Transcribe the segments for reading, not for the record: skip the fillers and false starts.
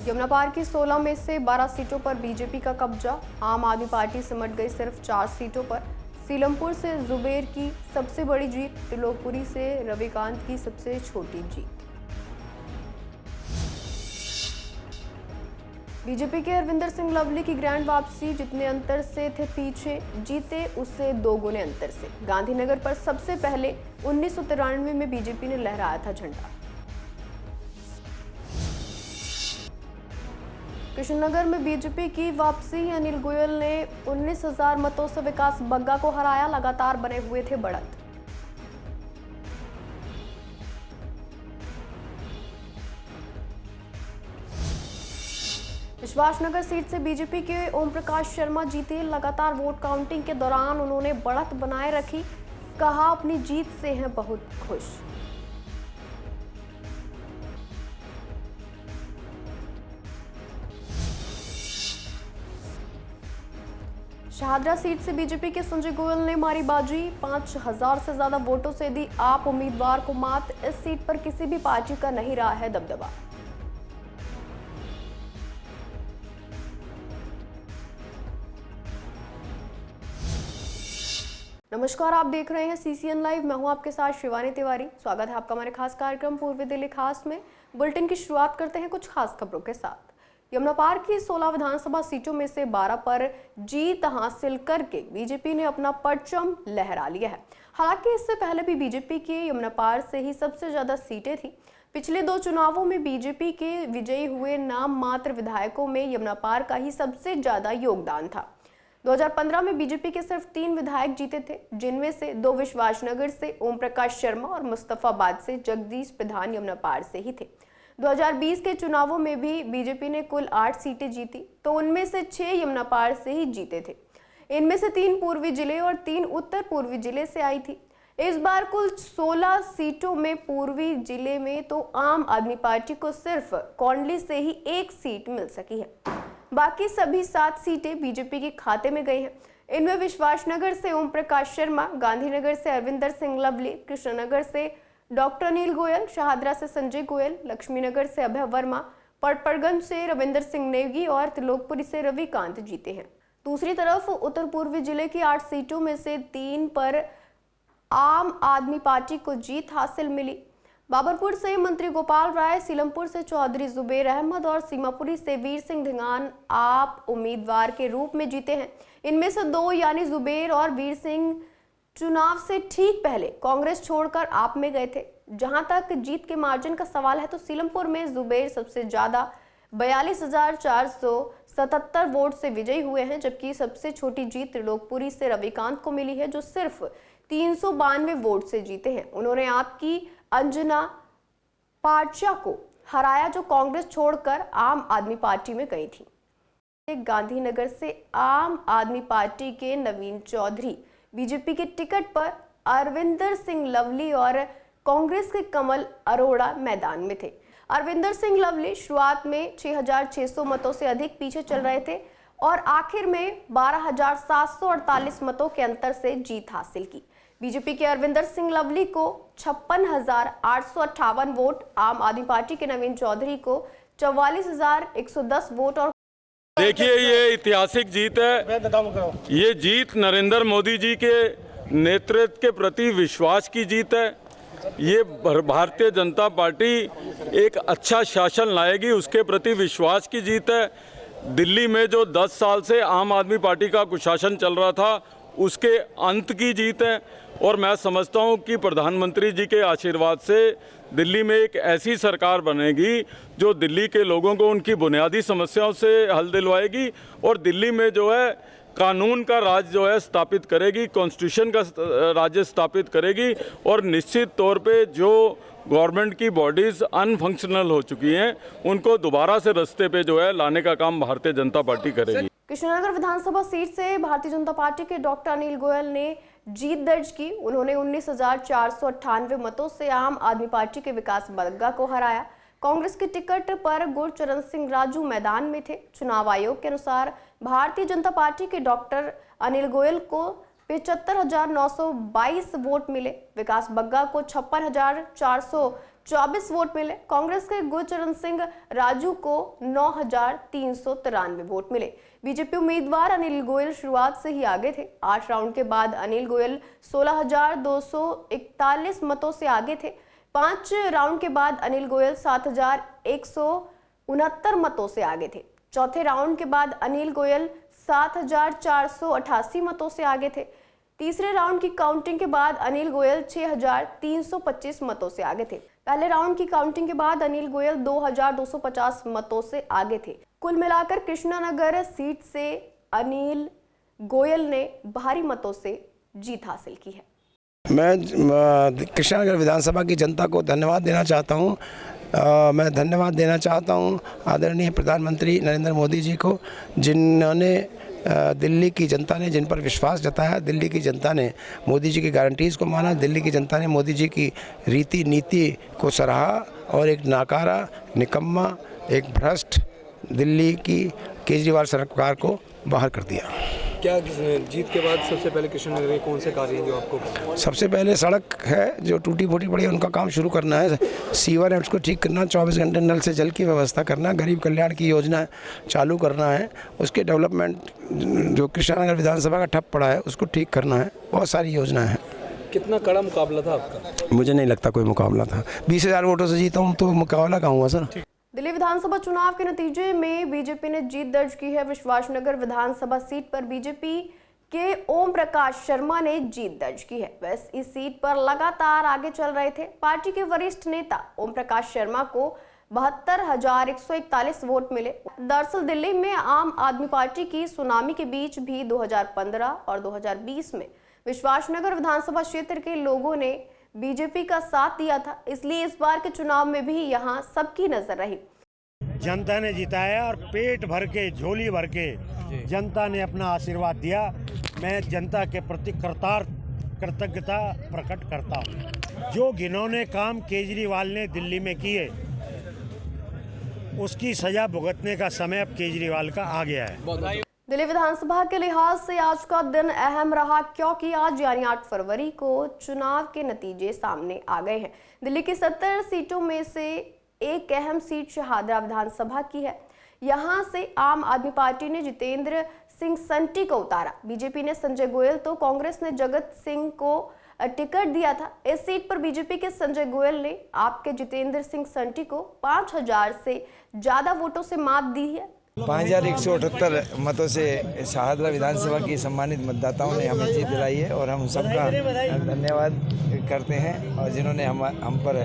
यमुना पार की 16 में से 12 सीटों पर बीजेपी का कब्जा। आम आदमी पार्टी सिमट गई सिर्फ 4 सीटों पर। सीलमपुर से जुबेर की सबसे बड़ी जीत, त्रिलोकपुरी से रविकांत की सबसे छोटी जीत। बीजेपी के अरविंदर सिंह लवली की ग्रैंड वापसी, जितने अंतर से थे पीछे जीते उससे 2 गुने अंतर से। गांधीनगर पर सबसे पहले 1993 में बीजेपी ने लहराया था झंडा। कृष्णनगर में बीजेपी की वापसी, अनिल गोयल ने 19,000 मतों से विकास बग्गा को हराया। लगातार बने हुए थे बढ़त। विश्वासनगर सीट से बीजेपी के ओम प्रकाश शर्मा जीते। लगातार वोट काउंटिंग के दौरान उन्होंने बढ़त बनाए रखी। कहा, अपनी जीत से हैं बहुत खुश। शाहदरा सीट से बीजेपी के संजय गोयल ने मारी बाजी। 5,000 से ज्यादा वोटों से दी आप उम्मीदवार को मात। इस सीट पर किसी भी पार्टी का नहीं रहा है दबदबा। नमस्कार, आप देख रहे हैं सीसीएन लाइव। मैं हूं आपके साथ शिवानी तिवारी। स्वागत है आपका हमारे खास कार्यक्रम पूर्वी दिल्ली खास में। बुलेटिन की शुरुआत करते हैं कुछ खास खबरों के साथ। यमुना पार की 16 विधानसभा सीटों में से 12 पर जीत हासिल करके बीजेपी ने अपना परचम लहरा लिया है। हालांकि इससे पहले भी बीजेपी के यमुना पार से ही सबसे ज्यादा सीटें थी। पिछले 2 चुनावों में बीजेपी के विजयी हुए नाम मात्र विधायकों में यमुना पार का ही सबसे ज्यादा योगदान था। 2015 में बीजेपी के सिर्फ 3 विधायक जीते थे, जिनमें से 2 विश्वासनगर से ओम प्रकाश शर्मा और मुस्तफाबाद से जगदीश प्रधान यमुना पार से ही थे। 2020 के चुनावों में भी बीजेपी ने कुल 8 सीटें जीती, तो उनमें से 6 यमुना पार से ही जीते थे। इनमें से 3 पूर्वी जिले और 3 उत्तर पूर्वी जिले से आई थी। इस बार कुल 16 सीटों में पूर्वी जिले में तो आम आदमी पार्टी को सिर्फ कौंडली से ही 1 सीट मिल सकी है। बाकी सभी 7 सीटें बीजेपी के खाते में गई हैं। इनमें विश्वासनगर से ओम प्रकाश शर्मा, गांधीनगर से अरविंदर सिंह लवली, कृष्णनगर से डॉक्टर अनिल गोयल, शाहदरा से संजय गोयल, लक्ष्मीनगर से अभय वर्मा, पड़पड़गंज से रविंदर सिंह नेगी और त्रिलोकपुरी से रविकांत जीते हैं। दूसरी तरफ उत्तर पूर्वी जिले की 8 सीटों में से 3 पर आम आदमी पार्टी को जीत हासिल मिली। बाबरपुर से मंत्री गोपाल राय, सीलमपुर से चौधरी जुबेर अहमद और सीमापुरी से वीर सिंह धिंगान आप उम्मीदवार के रूप में जीते हैं। इनमें से 2 यानी जुबेर और वीर सिंह चुनाव से ठीक पहले कांग्रेस छोड़कर आप में गए थे। जहां तक जीत के मार्जिन का सवाल है तो सीलमपुर में जुबेर सबसे ज्यादा 42,477 वोट से विजयी हुए हैं, जबकि सबसे छोटी जीत त्रिलोकपुरी से रविकांत को मिली है, जो सिर्फ 392 वोट से जीते हैं। उन्होंने आपकी अंजना पार्चा को हराया, जो कांग्रेस छोड़कर आम आदमी पार्टी में गई थी। गांधीनगर से आम आदमी पार्टी के नवीन चौधरी बीजेपी के टिकट पर अरविंदर सिंह लवली और कांग्रेस के कमल अरोड़ा मैदान में थे। अरविंदर सिंह लवली शुरुआत में 6,600 मतों से अधिक पीछे चल रहे थे और आखिर में 12,748 मतों के अंतर से जीत हासिल की। बीजेपी के अरविंदर सिंह लवली को 56,858 वोट, आम आदमी पार्टी के नवीन चौधरी को 44,110 वोट। और देखिए, ये ऐतिहासिक जीत है। ये जीत नरेंद्र मोदी जी के नेतृत्व के प्रति विश्वास की जीत है। ये भारतीय जनता पार्टी एक अच्छा शासन लाएगी, उसके प्रति विश्वास की जीत है। दिल्ली में जो 10 साल से आम आदमी पार्टी का कुशासन चल रहा था, उसके अंत की जीत है। और मैं समझता हूं कि प्रधानमंत्री जी के आशीर्वाद से दिल्ली में एक ऐसी सरकार बनेगी जो दिल्ली के लोगों को उनकी बुनियादी समस्याओं से हल दिलवाएगी और दिल्ली में जो है कानून का राज जो है स्थापित करेगी, कॉन्स्टिट्यूशन का राज्य स्थापित करेगी। और निश्चित तौर पे जो गवर्नमेंट की बॉडीज़ अनफंक्शनल हो चुकी हैं, उनको दोबारा से रास्ते पे जो है लाने का काम भारतीय जनता पार्टी करेगी। कृष्णनगर विधानसभा सीट से भारतीय जनता पार्टी के डॉक्टर अनिल गोयल ने जीत दर्ज की। उन्होंने 19,498 मतों से आम आदमी पार्टी के विकास बग्गा को हराया। कांग्रेस के टिकट पर गुरचरण सिंह राजू मैदान में थे। चुनाव आयोग के अनुसार भारतीय जनता पार्टी के डॉक्टर अनिल गोयल को 75,922 वोट मिले। विकास बग्गा को 56,400 24 वोट मिले। कांग्रेस के गुरचरण सिंह राजू को 9,393 वोट मिले। बीजेपी उम्मीदवार अनिल गोयल शुरुआत से ही आगे थे। 8 राउंड के बाद अनिल गोयल 16,241 मतों से आगे थे। 5 राउंड के बाद अनिल गोयल 7,169 मतों से आगे थे। चौथे राउंड के बाद अनिल गोयल 7,488 मतों से आगे थे। तीसरे राउंड की काउंटिंग के बाद अनिल गोयल 6,325 मतों से आगे थे। पहले राउंड की काउंटिंग के बाद अनिल गोयल 2,250 मतों से आगे थे। कुल मिलाकर कृष्णानगर सीट से अनिल गोयल ने भारी मतों से जीत हासिल की है। मैं कृष्णानगर विधानसभा की जनता को धन्यवाद देना चाहता हूँ। मैं धन्यवाद देना चाहता हूँ आदरणीय प्रधानमंत्री नरेंद्र मोदी जी को, जिन्होंने दिल्ली की जनता ने जिन पर विश्वास जताया। दिल्ली की जनता ने मोदी जी की गारंटीज़ को माना। दिल्ली की जनता ने मोदी जी की रीति नीति को सराहा और एक नाकारा, निकम्मा, एक भ्रष्ट दिल्ली की केजरीवाल सरकार को बाहर कर दिया। क्या जीत के बाद सबसे पहले कृष्णनगर के कौन से कार्य हैं जो आपको? सबसे पहले सड़क है जो टूटी फूटी पड़ी है, उनका काम शुरू करना है। सीवर है उसको ठीक करना, 24 घंटे नल से जल की व्यवस्था करना, गरीब कल्याण की योजना चालू करना है, उसके डेवलपमेंट जो कृष्णानगर विधानसभा का ठप पड़ा है उसको ठीक करना है। बहुत सारी योजना है। कितना कड़ा मुकाबला था आपका? मुझे नहीं लगता कोई मुकाबला था। 20,000 वोटों से जीता हूँ तो मुकाबला कहाँ हुआ सर। दिल्ली विधानसभा चुनाव के नतीजे में बीजेपी ने जीत दर्ज की है। विश्वासनगर विधानसभा सीट पर बीजेपी के ओम प्रकाश शर्मा ने जीत दर्ज की है। वह इस सीट पर लगातार आगे चल रहे थे। पार्टी के वरिष्ठ नेता ओम प्रकाश शर्मा को 72,141 वोट मिले। दरअसल दिल्ली में आम आदमी पार्टी की सुनामी के बीच भी 2015 और 2020 में विश्वासनगर विधानसभा क्षेत्र के लोगों ने बीजेपी का साथ दिया था, इसलिए इस बार के चुनाव में भी यहां सबकी नजर रही। जनता ने जिताया और पेट भर के, झोली भर के जनता ने अपना आशीर्वाद दिया। मैं जनता के प्रति कृतज्ञता प्रकट करता हूं। जो घिनौने काम केजरीवाल ने दिल्ली में किए, उसकी सजा भुगतने का समय अब केजरीवाल का आ गया है। दिल्ली विधानसभा के लिहाज से आज का दिन अहम रहा, क्योंकि आज यानी 8 फरवरी को चुनाव के नतीजे सामने आ गए हैं। दिल्ली की 70 सीटों में से एक अहम सीट शहादरा विधानसभा की है। यहां से आम आदमी पार्टी ने जितेंद्र सिंह संटी को उतारा। बीजेपी ने संजय गोयल तो कांग्रेस ने जगत सिंह को टिकट दिया था। इस सीट पर बीजेपी के संजय गोयल ने आपके जितेंद्र सिंह संटी को 5,000 से ज्यादा वोटों से मात दी है। 5,178 मतों से शहादरा विधानसभा की सम्मानित मतदाताओं ने हमें जीत दिलाई है और हम सबका धन्यवाद करते हैं, और जिन्होंने हम पर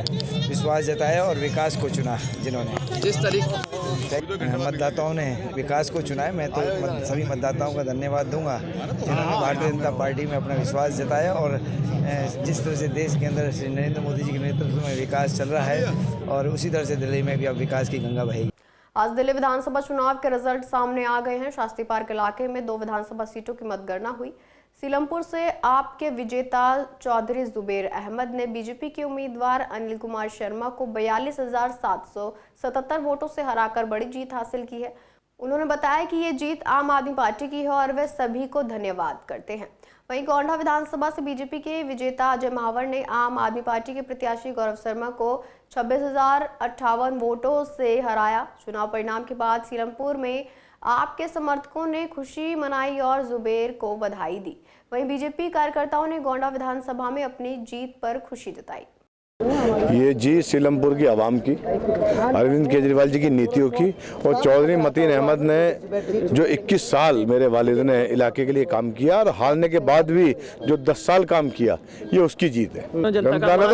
विश्वास जताया और विकास को चुना। जिन्होंने जिस तरीके मतदाताओं ने विकास को चुना है, मैं तो सभी मतदाताओं का धन्यवाद दूंगा जिन्होंने भारतीय जनता पार्टी में अपना विश्वास जताया। और जिस तरह से देश के अंदर श्री नरेंद्र मोदी जी के नेतृत्व में विकास चल रहा है, और उसी तरह से दिल्ली में भी अब विकास की गंगा बहेगी। आज दिल्ली विधानसभा चुनाव के रिजल्ट सामने आ गए हैं। शास्त्री पार्क इलाके में 2 विधानसभा सीटों की मतगणना हुई। सीलमपुर से आपके विजेता चौधरी जुबेर अहमद ने बीजेपी के उम्मीदवार अनिल कुमार शर्मा को 42,777 वोटों से हराकर बड़ी जीत हासिल की है। उन्होंने बताया कि ये जीत आम आदमी पार्टी की है और वे सभी को धन्यवाद करते हैं। वहीं गोंडा विधानसभा से बीजेपी के विजेता अजय महावर ने आम आदमी पार्टी के प्रत्याशी गौरव शर्मा को 26,058 वोटों से हराया। चुनाव परिणाम के बाद सीलमपुर में आपके समर्थकों ने खुशी मनाई और जुबेर को बधाई दी। वहीं बीजेपी कार्यकर्ताओं ने गोंडा विधानसभा में अपनी जीत पर खुशी जताई। ये जीत सीलमपुर की आवाम की, अरविंद केजरीवाल जी की नीतियों की, और चौधरी मतीन अहमद ने जो 21 साल मेरे वालिद ने इलाके के लिए काम किया और हारने के बाद भी जो 10 साल काम किया, ये उसकी जीत है। जनता ने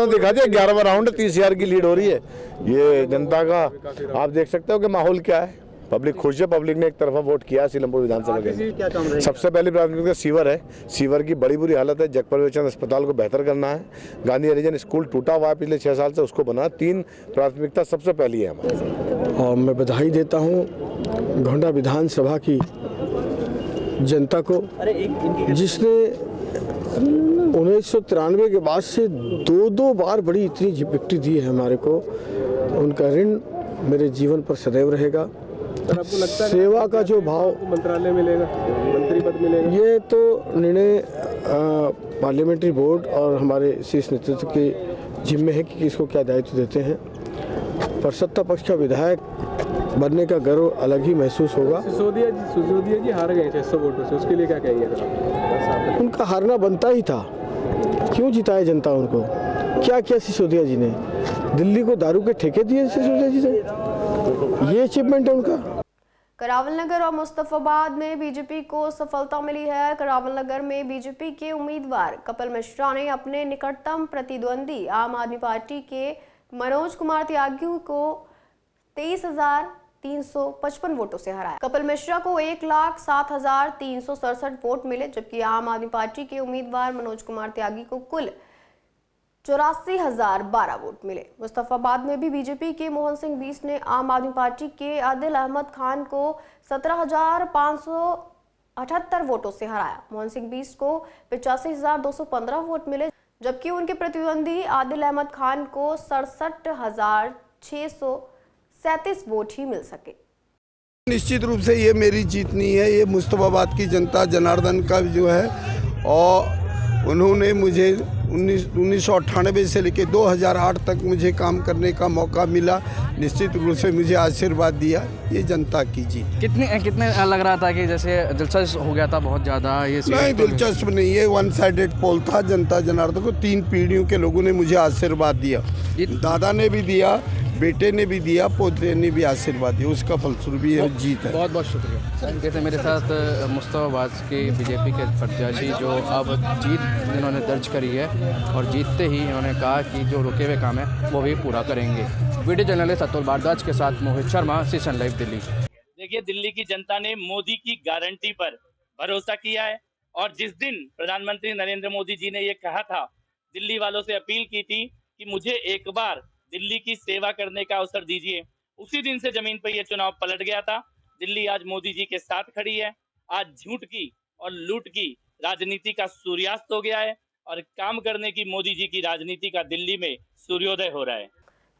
दिखा दिया। 11वां राउंड 30,000 की लीड हो रही है। ये जनता का आप देख सकते हो कि माहौल क्या है। पब्लिक खुश है। पब्लिक ने एक तरफा वोट किया सीलमपुर विधानसभा के। सबसे पहली प्राथमिकता सीवर है। सीवर की बड़ी बुरी हालत है। जगप्रवेशन अस्पताल को बेहतर करना है। गांधी हरिजन स्कूल टूटा हुआ है पिछले 6 साल से, उसको बना। 3 प्राथमिकता सबसे पहली है हमारी। और मैं बधाई देता हूँ गोंडा विधानसभा की जनता को, जिसने 1993 के बाद से 2 बार बड़ी इतनी विक्ट्री दी है हमारे को। उनका ऋण मेरे जीवन पर सदैव रहेगा। आपको लगता है सेवा का जो भाव मंत्रालय मिलेगा, मंत्री पद मिलेगा, ये तो निर्णय पार्लियामेंट्री बोर्ड और हमारे शीर्ष नेतृत्व की जिम्मे है कि किसको क्या दायित्व देते हैं, पर सत्ता पक्ष का विधायक बनने का गर्व अलग ही महसूस होगा। सिसोदिया जी हार गए 600 वोटों से, उसके लिए क्या कहेंगे? उनका हारना बनता ही था, क्यों जिताए जनता उनको? क्या किया सिसोदिया जी ने? दिल्ली को दारू के ठेके दिए सिसोदिया जी ने, ये अचीवमेंट है उनका। करावल नगर और मुस्तफाबाद में बीजेपी को सफलता मिली है। करावल नगर में बीजेपी के उम्मीदवार कपिल मिश्रा ने अपने निकटतम प्रतिद्वंदी आम आदमी पार्टी के मनोज कुमार त्यागी को 23,355 वोटों से हराया। कपिल मिश्रा को 1,07,367 वोट मिले, जबकि आम आदमी पार्टी के उम्मीदवार मनोज कुमार त्यागी को कुल 84,012 वोट मिले। मुस्तफाबाद में भी बीजेपी के मोहन सिंह बीस ने आम आदमी पार्टी के आदिल अहमद खान को 17,578 वोटों से हराया। मोहन सिंह बीस को 85,215 वोट मिले, जबकि उनके प्रतिद्वंदी आदिल अहमद खान को 67,637 वोट ही मिल सके। निश्चित रूप से ये मेरी जीत नहीं है, ये मुस्तफाबाद की जनता जनार्दन का जो है, और उन्होंने मुझे 1998 से लेकर 2008 तक मुझे काम करने का मौका मिला। निश्चित रूप से मुझे आशीर्वाद दिया, ये जनता की जीत। कितने लग रहा था कि जैसे दिलचस्प हो गया था बहुत ज़्यादा? ये नहीं, दिलचस्प नहीं, ये वन साइडेड पोल था। जनता जनार्दन को 3 पीढ़ियों के लोगों ने मुझे आशीर्वाद दिया, दादा ने भी दिया, बेटे ने भी दिया, पोते ने भी आशीर्वाद दिया, उसका फलस्वरूप ये जीत है। बहुत बहुत शुक्रिया। जैसे मेरे साथ मुस्तफाबाद के बीजेपी के प्रत्याशी जो अब जीत जिन्होंने दर्ज करी है, और जीतते ही इन्होंने कहा कि जो रुके हुए काम है वो भी पूरा करेंगे। वीडियो जर्नलिस्ट अतुल भारद्वाज के साथ मोहित शर्मा, सीसन लाइव दिल्ली। देखिए, दिल्ली की जनता ने मोदी की गारंटी पर भरोसा किया है, और जिस दिन प्रधानमंत्री नरेंद्र मोदी जी ने ये कहा था, दिल्ली वालों से अपील की थी कि मुझे एक बार दिल्ली की सेवा करने का अवसर दीजिए, उसी दिन से जमीन पर यह चुनाव पलट गया था। दिल्ली आज मोदी जी के साथ खड़ी है। आज झूठ की और लूट की राजनीति का सूर्यास्त हो गया है, और काम करने की मोदी जी की राजनीति का दिल्ली में सूर्योदय हो रहा है।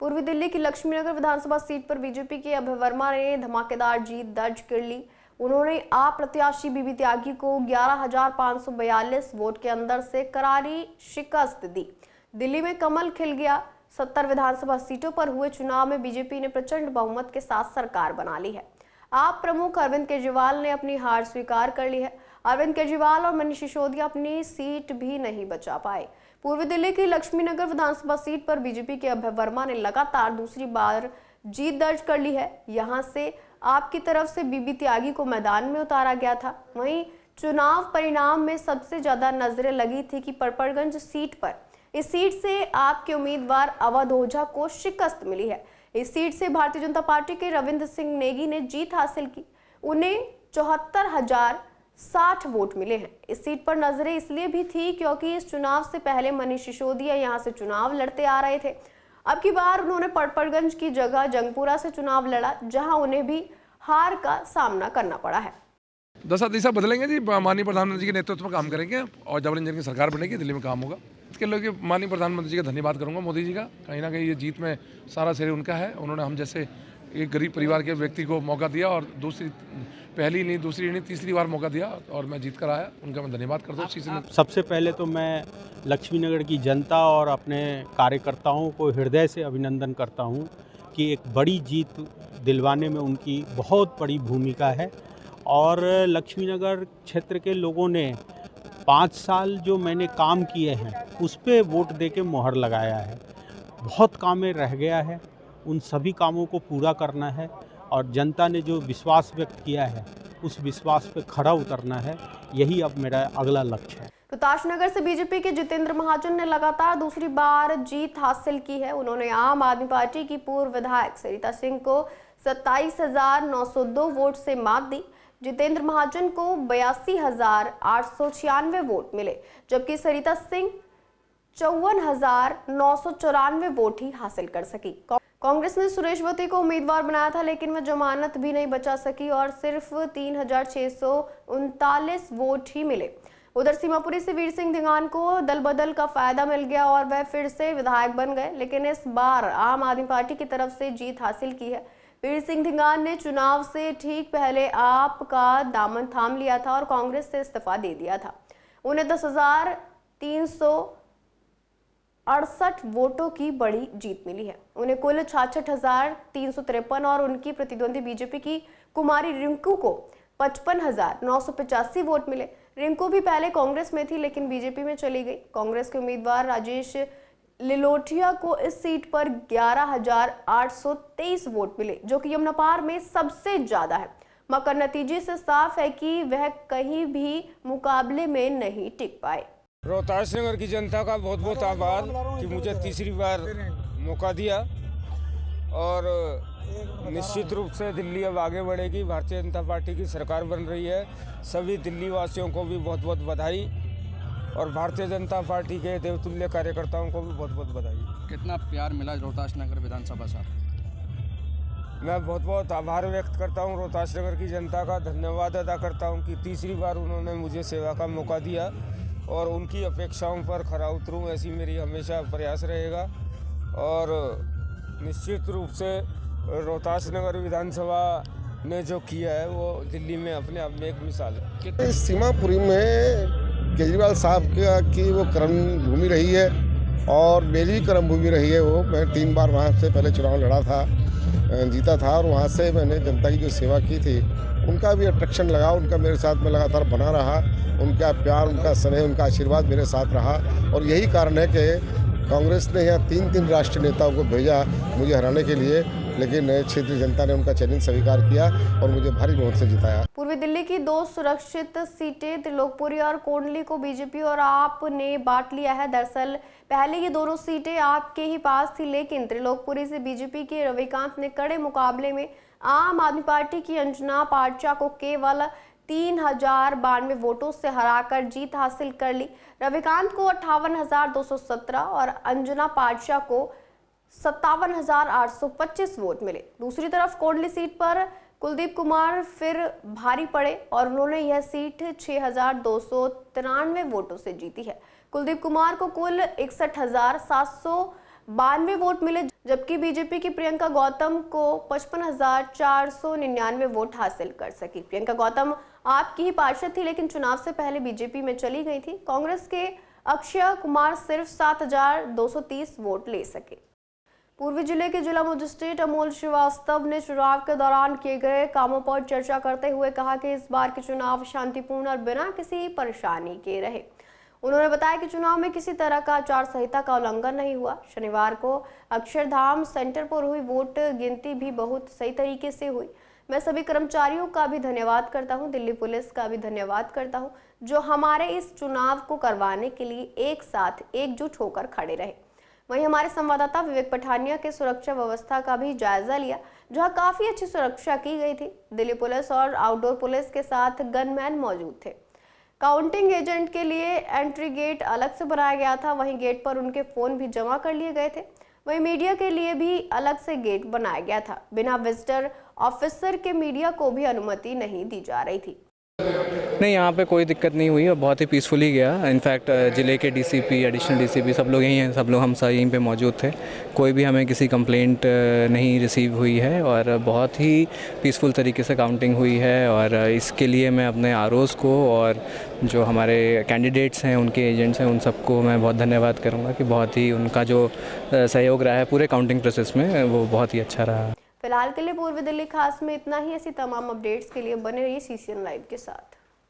पूर्वी दिल्ली की लक्ष्मीनगर विधानसभा सीट पर बीजेपी के अभय वर्मा ने धमाकेदार जीत दर्ज कर ली। उन्होंने आप प्रत्याशी बीबी त्यागी को 11,542 वोट के अंदर से करारी शिकस्त दी। दिल्ली में कमल खिल गया। 70 विधानसभा सीटों पर हुए चुनाव में बीजेपी ने प्रचंड बहुमत के साथ सरकार बना ली है। आप प्रमुख अरविंद केजरीवाल ने अपनी हार स्वीकार कर ली है। अरविंद केजरीवाल और मनीष सिसोदिया अपनी सीट भी नहीं बचा पाए। पूर्वी दिल्ली की लक्ष्मीनगर विधानसभा सीट पर बीजेपी के अभय वर्मा ने लगातार दूसरी बार जीत दर्ज कर ली है। यहां से आपकी तरफ से बीबी त्यागी को मैदान में उतारा गया था। वहीं चुनाव परिणाम में सबसे ज्यादा नजरें लगी थी कि परपड़गंज सीट पर, इस सीट से आपके उम्मीदवार अवध ओझा को शिकस्त मिली है। इस सीट से भारतीय जनता पार्टी के रविंद्र सिंह नेगी ने जीत हासिल की। उन्हें 74,060 वोट मिले हैं। इस सीट पर नजरें इसलिए भी थी क्योंकि इस चुनाव से पहले मनीष सिसोदिया यहां से चुनाव लड़ते आ रहे थे। अब की बार उन्होंने परपड़गंज की जगह जंगपुरा से चुनाव लड़ा, जहां उन्हें भी हार का सामना करना पड़ा है। दशा दिशा बदलेंगे जी, माननीय प्रधानमंत्री जी के नेतृत्व में काम करेंगे और डबल इंजन की सरकार बनेगी, दिल्ली में काम होगा। इसके लिए माननीय प्रधानमंत्री जी का धन्यवाद करूंगा, मोदी जी का। कहीं ना कहीं ये जीत में सारा श्रेय उनका है। उन्होंने हम जैसे एक गरीब परिवार के व्यक्ति को मौका दिया, और पहली नहीं, दूसरी नहीं, तीसरी बार मौका दिया, और मैं जीत कर आया। उनका मैं धन्यवाद करता हूँ। सबसे पहले तो मैं लक्ष्मीनगर की जनता और अपने कार्यकर्ताओं को हृदय से अभिनंदन करता हूँ कि एक बड़ी जीत दिलवाने में उनकी बहुत बड़ी भूमिका है। और लक्ष्मीनगर क्षेत्र के लोगों ने 5 साल जो मैंने काम किए हैं उस पर वोट दे के मोहर लगाया है। बहुत कामें रह गया है, उन सभी कामों को पूरा करना है, और जनता ने जो विश्वास व्यक्त किया है उस विश्वास पे खरा उतरना है। यही अब मेरा अगला लक्ष्य है। प्रतापनगर से बीजेपी के जितेंद्र महाजन ने लगातार दूसरी बार जीत हासिल की है। उन्होंने आम आदमी पार्टी की पूर्व विधायक सरिता सिंह को 27,902 वोट से मात दी। जितेंद्र महाजन को 82,896 वोट मिले, जबकि सरिता सिंह 54,994 वोट ही हासिल कर सकी। कांग्रेस ने सुरेशवती को उम्मीदवार बनाया था, लेकिन वह जमानत भी नहीं बचा सकी और सिर्फ 3,639 वोट ही मिले। उधर सीमापुरी से वीर सिंह धिंगान को दल बदल का फायदा मिल गया और वह फिर से विधायक बन गए, लेकिन इस बार आम आदमी पार्टी की तरफ से जीत हासिल की है। वीर सिंह धिंगान ने चुनाव से ठीक पहले आप का दामन थाम लिया था और कांग्रेस से इस्तीफा दे दिया था। उन्हें 10,300 68 वोटों की बड़ी जीत मिली है। उन्हें कुल 66,353 और उनकी प्रतिद्वंदी बीजेपी की कुमारी रिंकू को 55,985 वोट मिले। रिंकू भी पहले कांग्रेस में थी लेकिन बीजेपी में चली गई। कांग्रेस के उम्मीदवार राजेश लिलोटिया को इस सीट पर 11,823 वोट मिले, जो कि यमुनापार में सबसे ज्यादा है। मगर नतीजे से साफ है कि वह कहीं भी मुकाबले में नहीं टिक पाए। रोहतास नगर की जनता का बहुत बहुत आभार कि मुझे तीसरी बार मौका दिया और निश्चित रूप से दिल्ली अब आगे बढ़ेगी। भारतीय जनता पार्टी की सरकार बन रही है। सभी दिल्ली वासियों को भी बहुत बहुत बधाई और भारतीय जनता पार्टी के देवतुल्य कार्यकर्ताओं को भी बहुत बहुत बधाई। कितना प्यार मिला रोहतास नगर विधानसभा साहब? मैं बहुत बहुत आभार व्यक्त करता हूं रोहतास नगर की जनता का, धन्यवाद अदा करता हूं कि तीसरी बार उन्होंने मुझे सेवा का मौका दिया और उनकी अपेक्षाओं पर खरा उतरूं, ऐसी मेरी हमेशा प्रयास रहेगा। और निश्चित रूप से रोहतास नगर विधानसभा ने जो किया है वो दिल्ली में अपने आप में एक मिसाल है। सीमापुरी में केजरीवाल साहब की वो कर्म भूमि रही है और मेरी भी कर्म भूमि रही है। वो मैं 3 बार वहाँ से पहले चुनाव लड़ा था, जीता था और वहाँ से मैंने जनता की जो सेवा की थी उनका भी अट्रैक्शन लगा, उनका मेरे साथ में लगातार बना रहा। उनका प्यार, उनका स्नेह, उनका आशीर्वाद मेरे साथ रहा और यही कारण है कि कांग्रेस ने यहाँ 3 राष्ट्रीय नेताओं को भेजा मुझे हराने के लिए, लेकिन क्षेत्रीय जनता ने उनका चैलेंज स्वीकार किया और मुझे भारी बहुमत से जिताया। पूर्वी दिल्ली की 2 सुरक्षित सीटें त्रिलोकपुरी और कोंडली को बीजेपी और आप ने बांट लिया है। दरअसल पहले ये दोनों सीटें आपके ही पास थी, लेकिन त्रिलोकपुरी से बीजेपी के रविकांत ने कड़े मुकाबले में आम आदमी पार्टी की अंजना पाठशाह को केवल 3,092 वोटों से हराकर जीत हासिल कर ली। रविकांत को 58,217 और अंजना पाठशाह को 57,825 वोट मिले। दूसरी तरफ कोंडली सीट पर कुलदीप कुमार फिर भारी पड़े और उन्होंने यह सीट 6,293 वोटों से जीती है। कुलदीप कुमार को कुल 61,792 वोट मिले, जबकि बीजेपी की प्रियंका गौतम को 55,499 वोट हासिल कर सकी। प्रियंका गौतम आपकी ही पार्षद थी लेकिन चुनाव से पहले बीजेपी में चली गई थी। कांग्रेस के अक्षय कुमार सिर्फ 7,230 वोट ले सके। पूर्वी जिले के जिला मजिस्ट्रेट अमोल श्रीवास्तव ने चुनाव के दौरान किए गए कामों पर चर्चा करते हुए कहा कि इस बार के चुनाव शांतिपूर्ण और बिना किसी परेशानी के रहे। उन्होंने बताया कि चुनाव में किसी तरह का आचार संहिता का उल्लंघन नहीं हुआ। शनिवार को अक्षरधाम सेंटर पर हुई वोट गिनती भी बहुत सही तरीके से हुई। मैं सभी कर्मचारियों का भी धन्यवाद करता हूं, दिल्ली पुलिस का भी धन्यवाद करता हूं, जो हमारे इस चुनाव को करवाने के लिए एक साथ एकजुट होकर खड़े रहे। वहीं हमारे संवाददाता विवेक पठानिया के सुरक्षा व्यवस्था का भी जायजा लिया, जहां काफी अच्छी सुरक्षा की गई थी। दिल्ली पुलिस और आउटडोर पुलिस के साथ गनमैन मौजूद थे। काउंटिंग एजेंट के लिए एंट्री गेट अलग से बनाया गया था, वहीं गेट पर उनके फोन भी जमा कर लिए गए थे। वहीं मीडिया के लिए भी अलग से गेट बनाया गया था। बिना विजिटर ऑफिसर के मीडिया को भी अनुमति नहीं दी जा रही थी। नहीं, यहाँ पे कोई दिक्कत नहीं हुई और बहुत ही पीसफुली गया। इनफैक्ट ज़िले के डीसीपी, एडिशनल डीसीपी सब लोग यहीं हैं, सब लोग हम सब यहीं पे मौजूद थे। कोई भी हमें किसी कंप्लेंट नहीं रिसीव हुई है और बहुत ही पीसफुल तरीके से काउंटिंग हुई है। और इसके लिए मैं अपने आरओज़ को और जो हमारे कैंडिडेट्स हैं, उनके एजेंट्स हैं, उन सबको मैं बहुत धन्यवाद करूँगा कि बहुत ही उनका जो सहयोग रहा है पूरे काउंटिंग प्रोसेस में वो बहुत ही अच्छा रहा। फिलहाल के लिए पूर्वी दिल्ली खास में इतना ही। ऐसी तमाम अपडेट्स के लिए बने रहिए CCN लाइव के साथ।